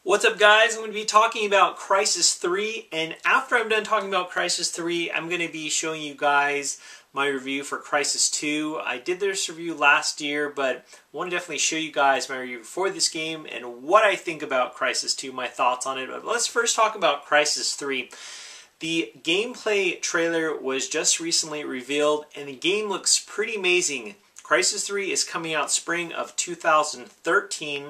What's up, guys? I'm going to be talking about Crysis 3, and after I'm done talking about Crysis 3, I'm going to be showing you guys my review for Crysis 2. I did this review last year, but I want to definitely show you guys my review for this game and what I think about Crysis 2, my thoughts on it. But let's first talk about Crysis 3. The gameplay trailer was just recently revealed, and the game looks pretty amazing. Crysis 3 is coming out spring of 2013.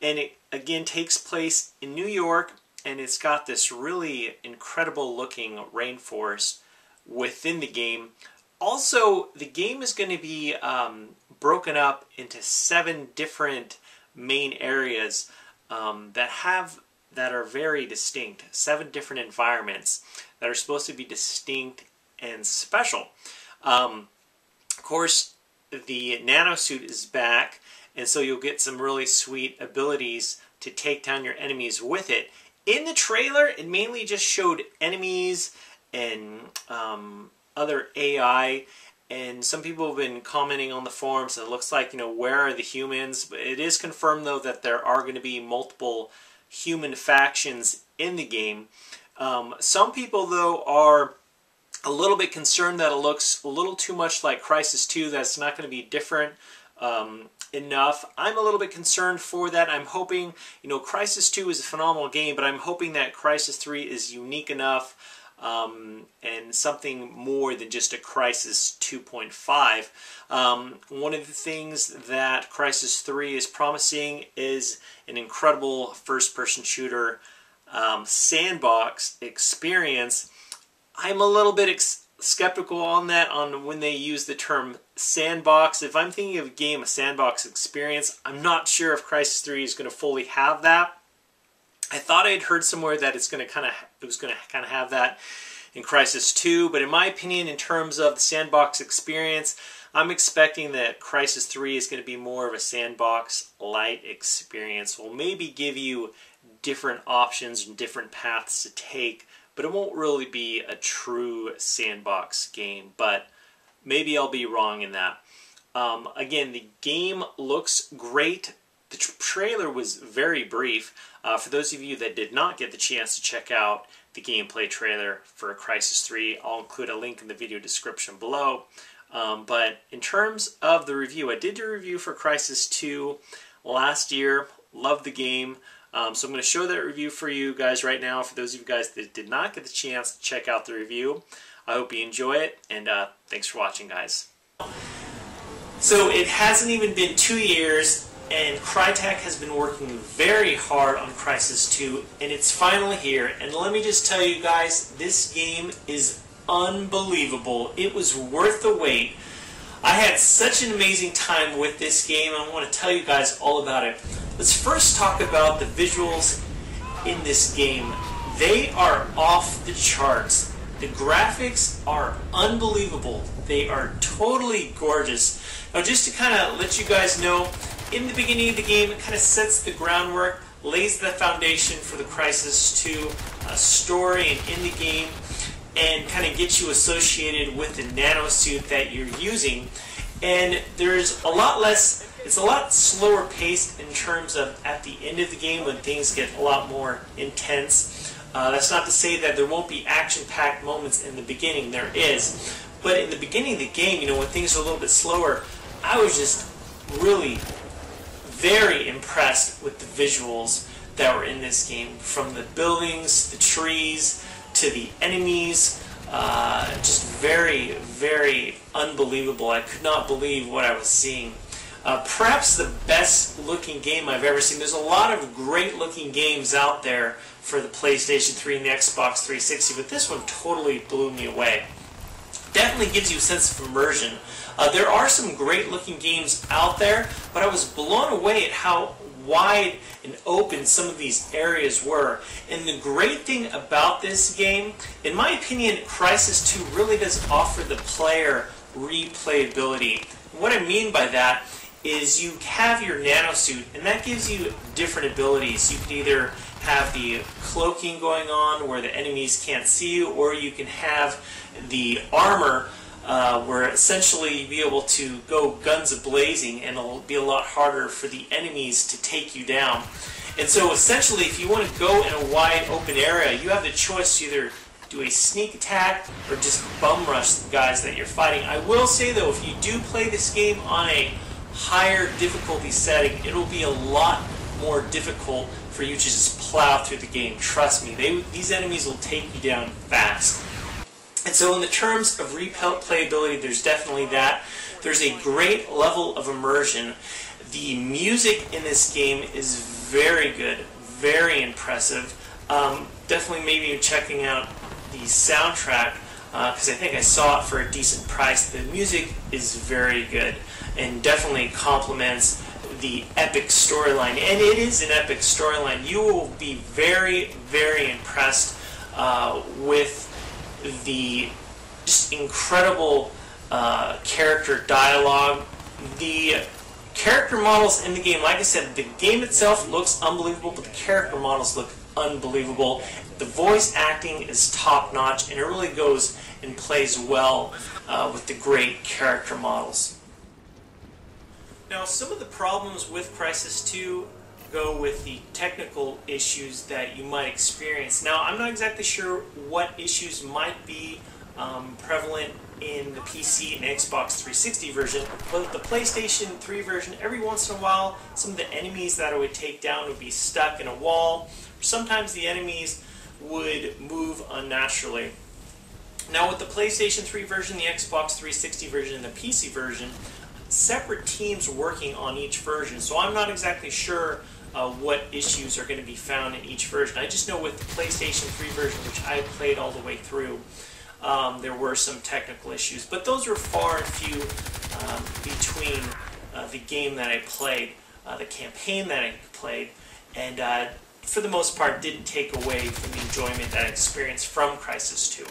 And it again takes place in New York, and it's got this really incredible looking rainforest within the game. Also, the game is going to be broken up into 7 different main areas that are very distinct. 7 different environments that are supposed to be distinct and special. Of course, the nanosuit is back. And so you'll get some really sweet abilities to take down your enemies with it. In the trailer, it mainly just showed enemies and other AI. And some people have been commenting on the forums, and it looks like, where are the humans? But it is confirmed, though, that there are going to be multiple human factions in the game. Some people, though, are a little bit concerned that it looks a little too much like Crysis 2, that it's not going to be different enough. I'm a little bit concerned for that. I'm hoping, Crysis 2 is a phenomenal game, but I'm hoping that Crysis 3 is unique enough and something more than just a Crysis 2.5. One of the things that Crysis 3 is promising is an incredible first-person shooter sandbox experience. I'm a little bit skeptical on that, on when they use the term sandbox. If I'm thinking of a game, a sandbox experience, I'm not sure if Crysis 3 is going to fully have that. I thought I'd heard somewhere that it was going to kind of have that in Crysis 2, but in my opinion, in terms of the sandbox experience, I'm expecting that Crysis 3 is going to be more of a sandbox light experience. Will maybe give you different options and different paths to take, but it won't really be a true sandbox game, but maybe I'll be wrong in that. Again, the game looks great. The trailer was very brief. For those of you that did not get the chance to check out the gameplay trailer for Crysis 3, I'll include a link in the video description below. But in terms of the review, I did a review for Crysis 2 last year. Loved the game. So I'm going to show that review for you guys right now. For those of you guys that did not get the chance to check out the review, I hope you enjoy it, and thanks for watching, guys. So it hasn't even been 2 years, and Crytek has been working very hard on Crysis 2, and it's finally here. And let me just tell you guys, this game is unbelievable. It was worth the wait. I had such an amazing time with this game, and I want to tell you guys all about it. Let's first talk about the visuals in this game. They are off the charts. The graphics are unbelievable. They are totally gorgeous. Now, just to kind of let you guys know, in the beginning of the game, it kind of sets the groundwork, lays the foundation for the Crysis 2 story and in the game, and kind of gets you associated with the nanosuit that you're using. And there's a lot less, it's a lot slower paced in terms of at the end of the game when things get a lot more intense. That's not to say that there won't be action-packed moments in the beginning. There is. But in the beginning of the game, when things are a little bit slower, I was just really very impressed with the visuals that were in this game. From the buildings, the trees, to the enemies. Just very, very unbelievable. I could not believe what I was seeing. Perhaps the best looking game I've ever seen. There's a lot of great looking games out there for the PlayStation 3 and the Xbox 360, but this one totally blew me away. Definitely gives you a sense of immersion. There are some great looking games out there, but I was blown away at how wide and open some of these areas were. And the great thing about this game, in my opinion, Crysis 2 really does offer the player replayability. What I mean by that is you have your nanosuit, and that gives you different abilities. You can either have the cloaking going on where the enemies can't see you, or you can have the armor where essentially you'll be able to go guns a-blazing, and it'll be a lot harder for the enemies to take you down. And so essentially, if you want to go in a wide open area, you have the choice to either do a sneak attack or just bum rush the guys that you're fighting. I will say though, if you do play this game on a higher difficulty setting, it'll be a lot more difficult for you to just plow through the game. Trust me, these enemies will take you down fast. And so in the terms of replayability, there's definitely that. There's a great level of immersion. The music in this game is very good, very impressive. Definitely maybe checking out the soundtrack, because I think I saw it for a decent price. The music is very good and definitely complements the epic storyline. And it is an epic storyline. You will be very, very impressed with the just incredible character dialogue. The character models in the game, like I said, the game itself looks unbelievable, but the character models look unbelievable. The voice acting is top-notch, and it really goes and plays well with the great character models. Now, some of the problems with Crysis 2 go with the technical issues that you might experience. Now, I'm not exactly sure what issues might be prevalent in the PC and Xbox 360 version, but the PlayStation 3 version, every once in a while, some of the enemies that I would take down would be stuck in a wall. Sometimes the enemies would move unnaturally. Now, with the PlayStation 3 version, the Xbox 360 version, and the PC version, separate teams working on each version, so I'm not exactly sure what issues are going to be found in each version. I just know with the PlayStation 3 version, which I played all the way through, there were some technical issues, but those were far and few between the game that I played, the campaign that I played, and for the most part didn't take away from the enjoyment that I experienced from Crysis 2.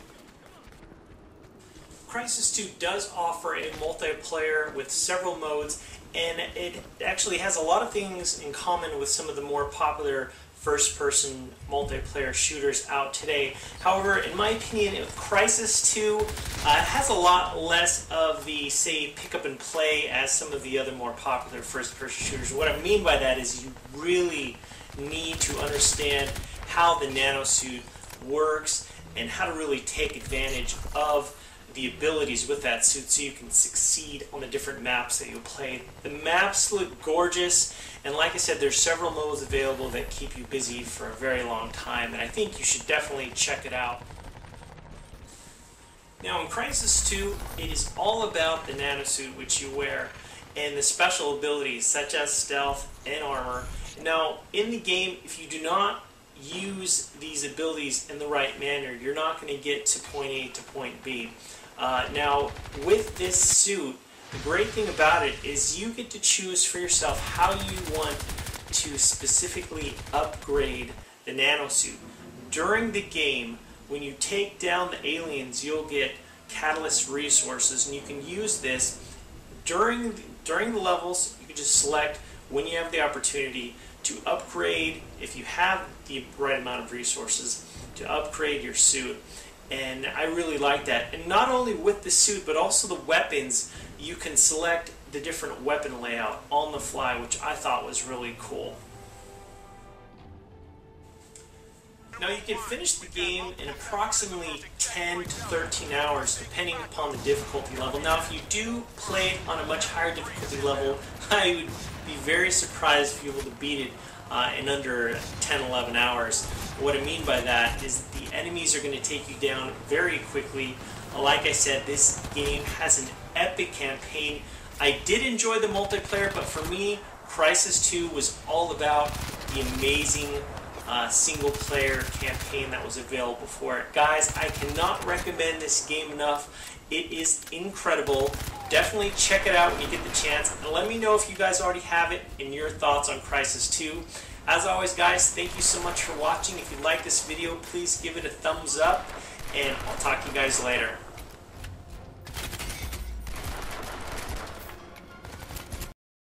Crysis 2 does offer a multiplayer with several modes, and it actually has a lot of things in common with some of the more popular first-person multiplayer shooters out today. However, in my opinion, Crysis 2 has a lot less of the, say, pick up and play as some of the other more popular first-person shooters. What I mean by that is you really need to understand how the nanosuit works and how to really take advantage of the abilities with that suit so you can succeed on the different maps that you play. The maps look gorgeous, and like I said, there's several modes available that keep you busy for a very long time, and I think you should definitely check it out. Now in Crysis 2, it is all about the nanosuit which you wear, and the special abilities such as stealth and armor. Now in the game, if you do not use these abilities in the right manner, you're not going to get to point A to point B. Now, with this suit, the great thing about it is you get to choose for yourself how you want to specifically upgrade the nanosuit. During the game, when you take down the aliens, you'll get catalyst resources, and you can use this during the levels. You can just select when you have the opportunity to upgrade, if you have the right amount of resources, to upgrade your suit. And I really like that. And not only with the suit, but also the weapons, you can select the different weapon layout on the fly, which I thought was really cool. Now you can finish the game in approximately 10 to 13 hours, depending upon the difficulty level. Now if you do play it on a much higher difficulty level, I would be very surprised if you're able to beat it in under 10-11 hours. What I mean by that is the enemies are going to take you down very quickly. Like I said, this game has an epic campaign. I did enjoy the multiplayer, but for me, Crysis 2 was all about the amazing single-player campaign that was available for it. Guys, I cannot recommend this game enough. It is incredible. Definitely check it out when you get the chance, and let me know if you guys already have it and your thoughts on Crysis 2. As always, guys, thank you so much for watching. If you like this video, please give it a thumbs up, and I'll talk to you guys later.